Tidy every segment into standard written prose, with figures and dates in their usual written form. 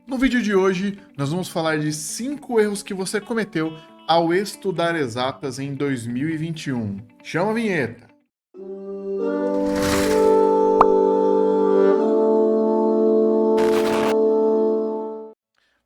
No vídeo de hoje, nós vamos falar de 5 erros que você cometeu ao estudar exatas em 2021. Chama a vinheta!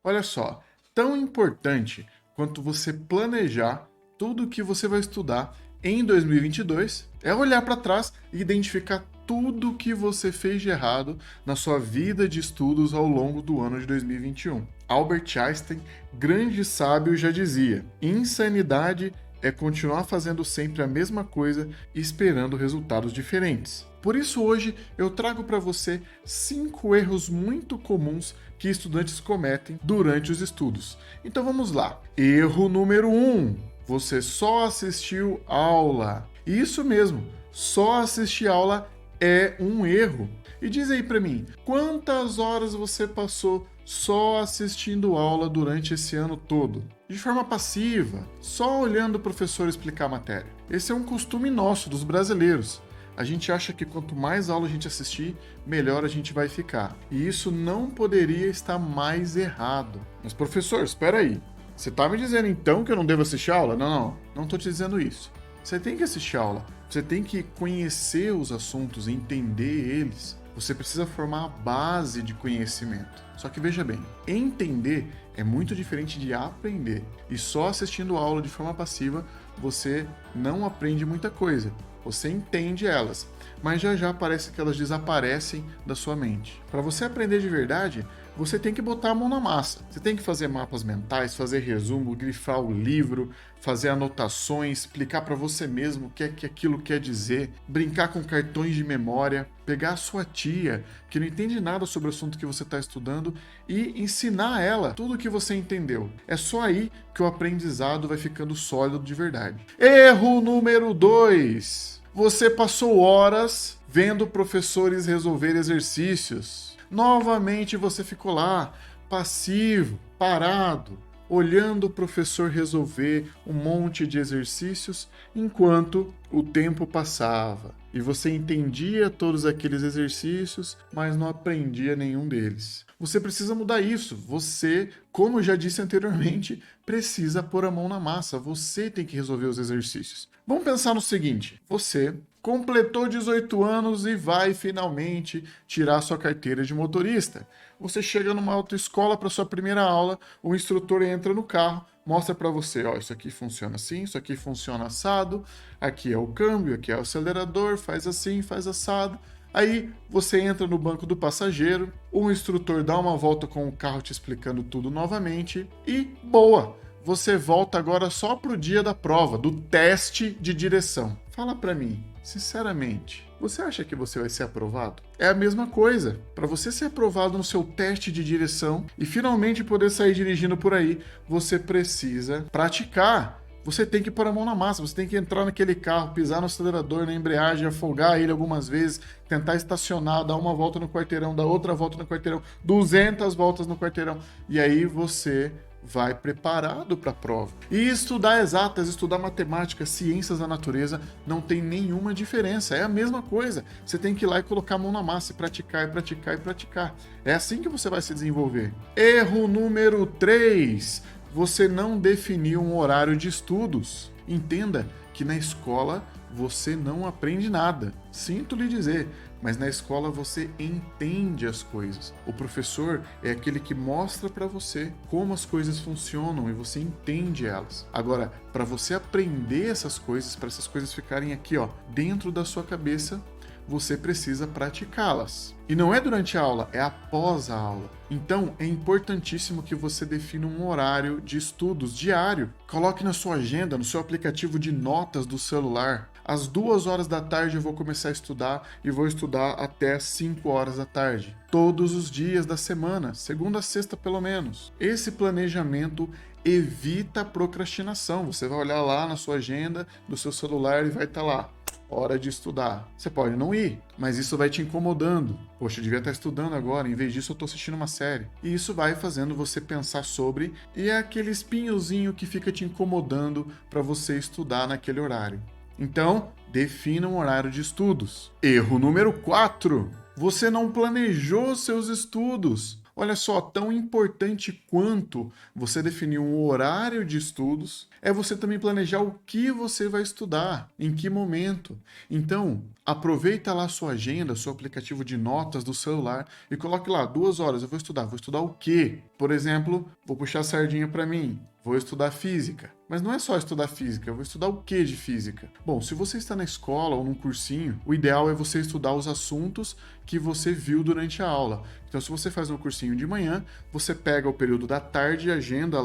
Olha só, tão importante quanto você planejar tudo o que você vai estudar em 2022 é olhar para trás e identificar tudo o que você fez de errado na sua vida de estudos ao longo do ano de 2021. Albert Einstein, grande sábio, já dizia: insanidade é continuar fazendo sempre a mesma coisa e esperando resultados diferentes. Por isso hoje eu trago para você 5 erros muito comuns que estudantes cometem durante os estudos. Então vamos lá. Erro número 1. Você só assistiu aula. Isso mesmo, só assistir aula é um erro. E diz aí para mim, quantas horas você passou só assistindo aula durante esse ano todo? De forma passiva, só olhando o professor explicar a matéria. Esse é um costume nosso, dos brasileiros. A gente acha que quanto mais aula a gente assistir, melhor a gente vai ficar. E isso não poderia estar mais errado. Mas professor, espera aí. Você está me dizendo então que eu não devo assistir aula? Não estou te dizendo isso. Você tem que assistir aula. Você tem que conhecer os assuntos, entender eles. Você precisa formar a base de conhecimento. Só que veja bem, entender é muito diferente de aprender. E só assistindo aula de forma passiva, você não aprende muita coisa. Você entende elas, mas já parece que elas desaparecem da sua mente. Para você aprender de verdade, você tem que botar a mão na massa. Você tem que fazer mapas mentais, fazer resumo, grifar o livro, fazer anotações, explicar para você mesmo o que é que aquilo quer dizer, brincar com cartões de memória, pegar a sua tia, que não entende nada sobre o assunto que você está estudando, e ensinar ela tudo o que você entendeu. É só aí que o aprendizado vai ficando sólido de verdade. Erro número 2. Você passou horas vendo professores resolver exercícios. Novamente você ficou lá, passivo, parado, olhando o professor resolver um monte de exercícios enquanto o tempo passava. E você entendia todos aqueles exercícios, mas não aprendia nenhum deles. Você precisa mudar isso. Você, como eu já disse anteriormente, precisa pôr a mão na massa. Você tem que resolver os exercícios. Vamos pensar no seguinte: você completou 18 anos e vai finalmente tirar sua carteira de motorista. Você chega numa autoescola para sua primeira aula, o instrutor entra no carro, mostra para você, ó, isso aqui funciona assim, isso aqui funciona assado, aqui é o câmbio, aqui é o acelerador, faz assim, faz assado. Aí você entra no banco do passageiro, o instrutor dá uma volta com o carro te explicando tudo novamente e boa! Você volta agora só pro dia da prova, do teste de direção. Fala para mim, sinceramente, você acha que você vai ser aprovado? É a mesma coisa. Para você ser aprovado no seu teste de direção e finalmente poder sair dirigindo por aí, você precisa praticar. Você tem que pôr a mão na massa, você tem que entrar naquele carro, pisar no acelerador, na embreagem, afogar ele algumas vezes, tentar estacionar, dar uma volta no quarteirão, dar outra volta no quarteirão, 200 voltas no quarteirão. E aí você vai preparado para a prova. E estudar exatas, estudar matemática, ciências da natureza não tem nenhuma diferença, é a mesma coisa. Você tem que ir lá e colocar a mão na massa, e praticar, e praticar, e praticar. É assim que você vai se desenvolver. Erro número 3. Você não definiu um horário de estudos. Entenda que na escola você não aprende nada. Sinto lhe dizer, mas na escola você entende as coisas. O professor é aquele que mostra para você como as coisas funcionam e você entende elas. Agora, para você aprender essas coisas, para essas coisas ficarem aqui, ó, dentro da sua cabeça, você precisa praticá-las. E não é durante a aula, é após a aula. Então, é importantíssimo que você defina um horário de estudos diário. Coloque na sua agenda, no seu aplicativo de notas do celular. Às 2 horas da tarde eu vou começar a estudar e vou estudar até às 5 horas da tarde. Todos os dias da semana, segunda a sexta pelo menos. Esse planejamento evita a procrastinação. Você vai olhar lá na sua agenda do seu celular e vai estar lá: hora de estudar. Você pode não ir, mas isso vai te incomodando. Poxa, eu devia estar estudando agora, em vez disso eu estou assistindo uma série. E isso vai fazendo você pensar sobre, e é aquele espinhozinho que fica te incomodando para você estudar naquele horário. Então, defina um horário de estudos. Erro número 4. Você não planejou seus estudos. Olha só, tão importante quanto você definir um horário de estudos é você também planejar o que você vai estudar, em que momento. Então, aproveita lá a sua agenda, seu aplicativo de notas do celular e coloque lá 2 horas. Eu vou estudar. Vou estudar o quê? Por exemplo, vou puxar a sardinha para mim. Vou estudar física. Mas não é só estudar física, eu vou estudar o que de física? Bom, se você está na escola ou num cursinho, o ideal é você estudar os assuntos que você viu durante a aula. Então, se você faz um cursinho de manhã, você pega o período da tarde e agenda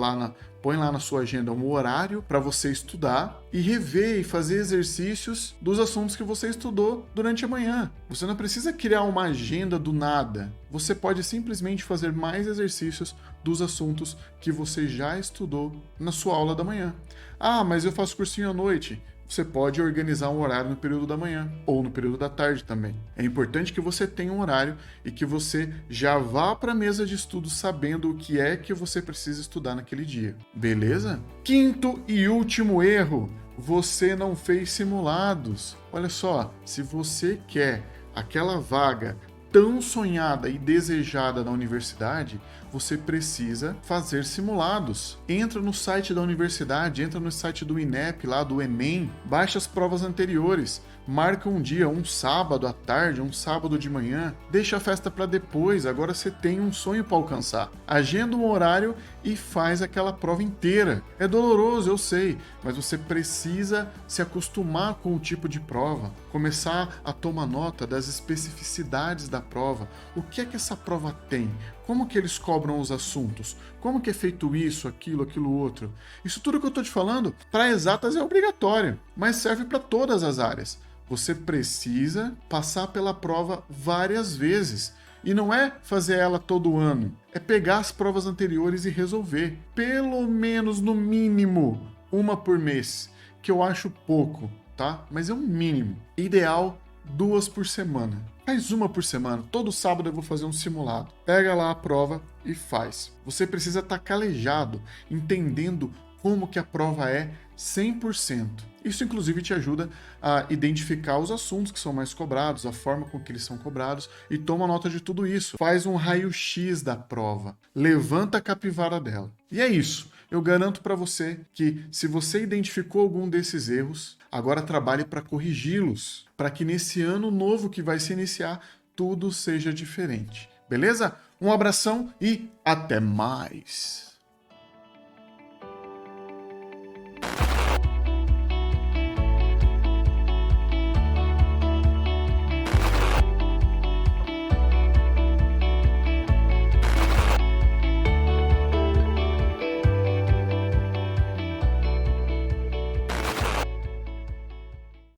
põe lá na sua agenda um horário para você estudar e rever e fazer exercícios dos assuntos que você estudou durante a manhã. Você não precisa criar uma agenda do nada. Você pode simplesmente fazer mais exercícios dos assuntos que você já estudou na sua aula da manhã. Ah, mas eu faço cursinho à noite. Você pode organizar um horário no período da manhã ou no período da tarde também. É importante que você tenha um horário e que você já vá para a mesa de estudo sabendo o que é que você precisa estudar naquele dia. Beleza? Quinto e último erro: você não fez simulados. Olha só, se você quer aquela vaga tão sonhada e desejada na universidade, você precisa fazer simulados. Entra no site da universidade, entra no site do INEP, lá do Enem, baixa as provas anteriores, marca um dia, um sábado à tarde, um sábado de manhã, deixa a festa para depois, agora você tem um sonho para alcançar. Agenda um horário e faz aquela prova inteira. É doloroso, eu sei, mas você precisa se acostumar com o tipo de prova, começar a tomar nota das especificidades da prova. O que é que essa prova tem? Como que eles cobram os assuntos? Como que é feito isso, aquilo outro? Isso tudo que eu estou te falando, para exatas é obrigatório, mas serve para todas as áreas. Você precisa passar pela prova várias vezes. E não é fazer ela todo ano, é pegar as provas anteriores e resolver. Pelo menos, no mínimo, uma por mês, que eu acho pouco, tá? Mas é um mínimo. Ideal, 2 por semana. Faz uma por semana. Todo sábado eu vou fazer um simulado. Pega lá a prova e faz. Você precisa estar calejado, entendendo como que a prova é 100%. Isso, inclusive, te ajuda a identificar os assuntos que são mais cobrados, a forma com que eles são cobrados, e toma nota de tudo isso. Faz um raio-x da prova. Levanta a capivara dela. E é isso. Eu garanto para você que, se você identificou algum desses erros, agora trabalhe para corrigi-los, para que nesse ano novo que vai se iniciar, tudo seja diferente. Beleza? Um abração e até mais!